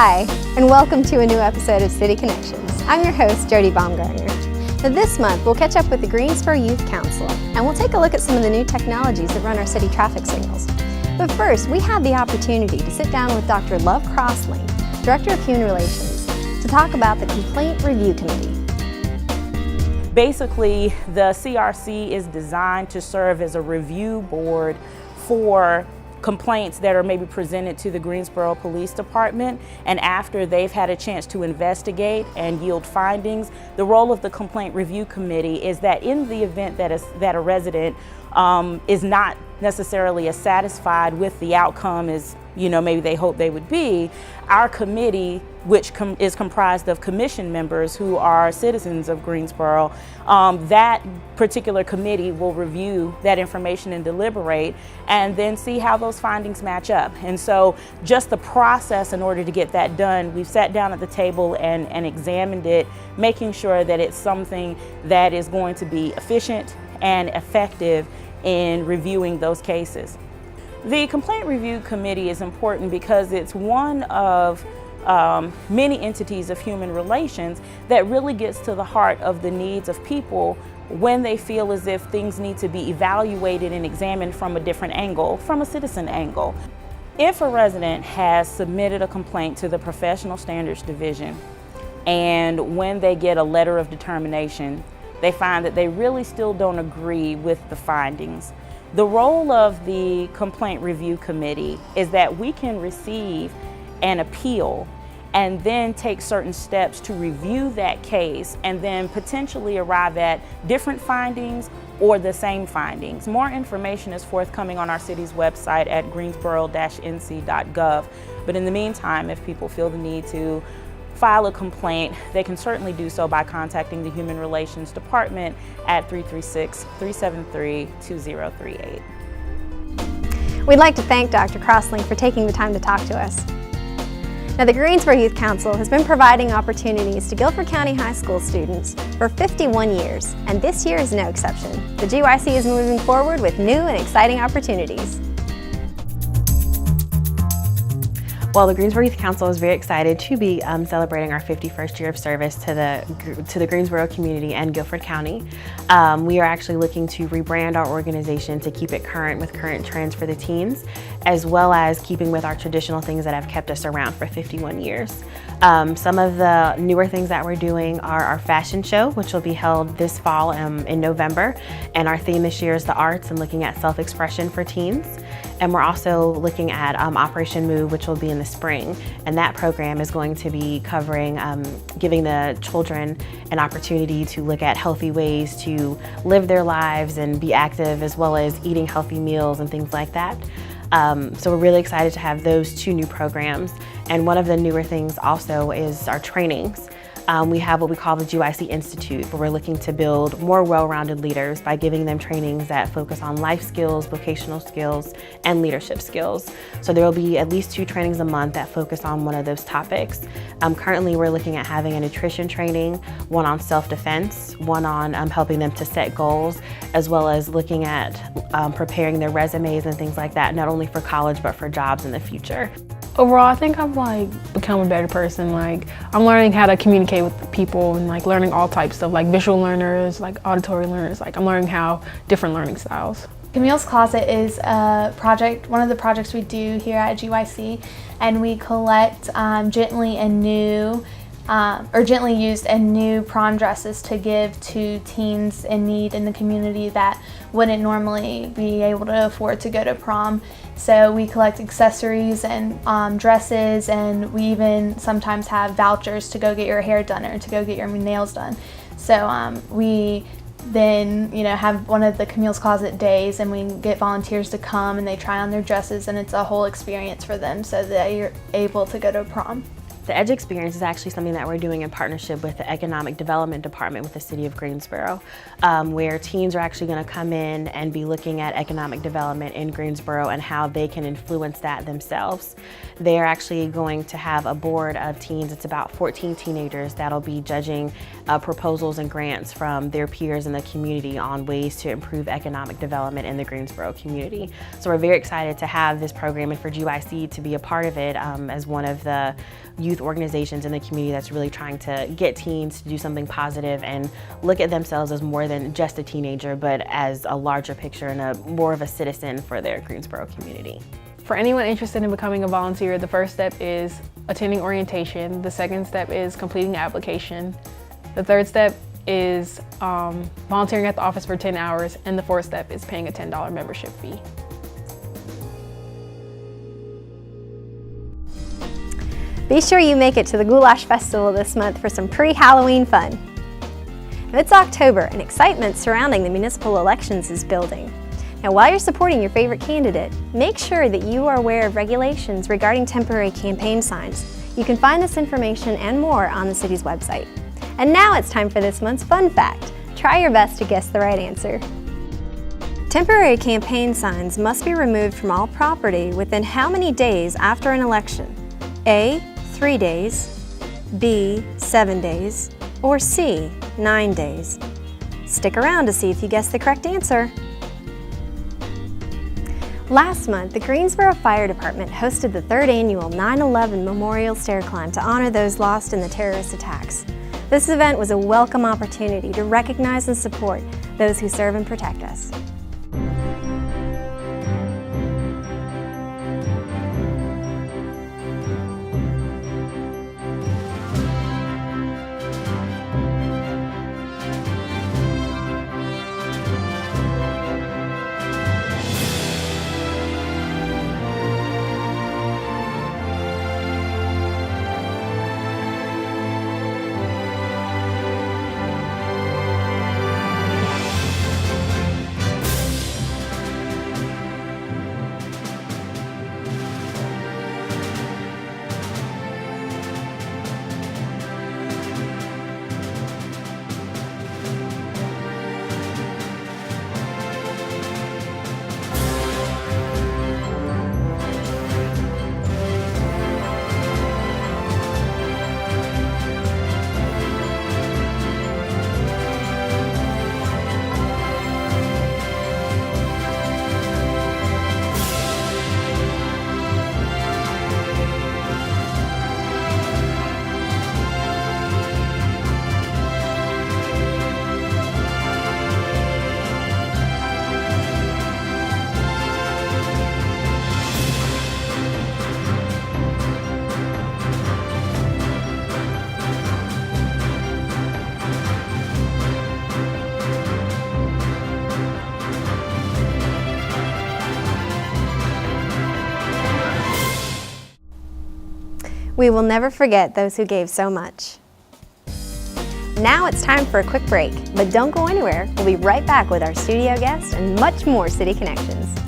Hi, and welcome to a new episode of City Connections. I'm your host, Jody Baumgartner. Now this month, we'll catch up with the Greensboro Youth Council, and we'll take a look at some of the new technologies that run our city traffic signals. But first, we had the opportunity to sit down with Dr. Love Crossling, Director of Human Relations, to talk about the Complaint Review Committee. Basically, the CRC is designed to serve as a review board for complaints that are maybe presented to the Greensboro Police Department, and after they've had a chance to investigate and yield findings, the role of the Complaint Review Committee is that in the event that a resident is not necessarily as satisfied with the outcome as maybe they hope they would be, our committee, which is comprised of commission members who are citizens of Greensboro, that particular committee will review that information and deliberate and then see how those findings match up. And so just the process in order to get that done, we've sat down at the table and examined it, making sure that it's something that is going to be efficient and effective in reviewing those cases. The Complaint Review Committee is important because it's one of many entities of human relations that really gets to the heart of the needs of people when they feel as if things need to be evaluated and examined from a different angle, from a citizen angle. If a resident has submitted a complaint to the Professional Standards Division, and when they get a letter of determination, they find that they really still don't agree with the findings, the role of the Complaint Review Committee is that we can receive an appeal and then take certain steps to review that case and then potentially arrive at different findings or the same findings. More information is forthcoming on our city's website at greensboro-nc.gov. But in the meantime, if people feel the need to file a complaint, they can certainly do so by contacting the Human Relations Department at 336-373-2038. We'd like to thank Dr. Crossling for taking the time to talk to us. Now, the Greensboro Youth Council has been providing opportunities to Guilford County High School students for 51 years, and this year is no exception. The GYC is moving forward with new and exciting opportunities. Well, the Greensboro Youth Council is very excited to be celebrating our 51st year of service to the Greensboro community and Guilford County. We are actually looking to rebrand our organization to keep it current with current trends for the teens, as well as keeping with our traditional things that have kept us around for 51 years. Some of the newer things that we're doing are our fashion show, which will be held this fall in November. And our theme this year is the arts and looking at self-expression for teens. And we're also looking at Operation Move, which will be in the spring. And that program is going to be covering giving the children an opportunity to look at healthy ways to live their lives and be active, as well as eating healthy meals and things like that. So we're really excited to have those two new programs. And one of the newer things also is our trainings. We have what we call the GYC Institute, where we're looking to build more well-rounded leaders by giving them trainings that focus on life skills, vocational skills, and leadership skills. So there will be at least 2 trainings a month that focus on one of those topics. Currently, we're looking at having a nutrition training, one on self-defense, one on helping them to set goals, as well as looking at preparing their resumes and things like that, not only for college, but for jobs in the future. Overall, I think I've become a better person. I'm learning how to communicate with people and learning all types of visual learners, auditory learners. I'm learning how different learning styles. Camille's Closet is a project, one of the projects we do here at GYC, and we collect gently used and new prom dresses to give to teens in need in the community that wouldn't normally be able to afford to go to prom. So we collect accessories and dresses, and we even sometimes have vouchers to go get your hair done or to go get your nails done. So we then have one of the Camille's Closet days, and we get volunteers to come and they try on their dresses, and it's a whole experience for them so that you're able to go to prom. The EDGE experience is actually something that we're doing in partnership with the Economic Development Department with the City of Greensboro, where teens are actually going to come in and be looking at economic development in Greensboro and how they can influence that themselves. They're actually going to have a board of teens, it's about 14 teenagers, that'll be judging proposals and grants from their peers in the community on ways to improve economic development in the Greensboro community. So we're very excited to have this program and for GYC to be a part of it as one of the youth youth organizations in the community that's really trying to get teens to do something positive and look at themselves as more than just a teenager, but as a larger picture and more of a citizen for their Greensboro community. For anyone interested in becoming a volunteer, the first step is attending orientation. The second step is completing the application. The third step is volunteering at the office for 10 hours. And the fourth step is paying a $10 membership fee. Be sure you make it to the Goulash Festival this month for some pre-Halloween fun. It's October and excitement surrounding the municipal elections is building. Now, while you're supporting your favorite candidate, make sure that you are aware of regulations regarding temporary campaign signs. You can find this information and more on the city's website. And now it's time for this month's fun fact. Try your best to guess the right answer. Temporary campaign signs must be removed from all property within how many days after an election? A, 3 days, B, 7 days, or C, 9 days. Stick around to see if you guess the correct answer. Last month, the Greensboro Fire Department hosted the 3rd annual 9/11 Memorial Stair Climb to honor those lost in the terrorist attacks. This event was a welcome opportunity to recognize and support those who serve and protect us. We will never forget those who gave so much. Now it's time for a quick break, but don't go anywhere. We'll be right back with our studio guest and much more City Connections.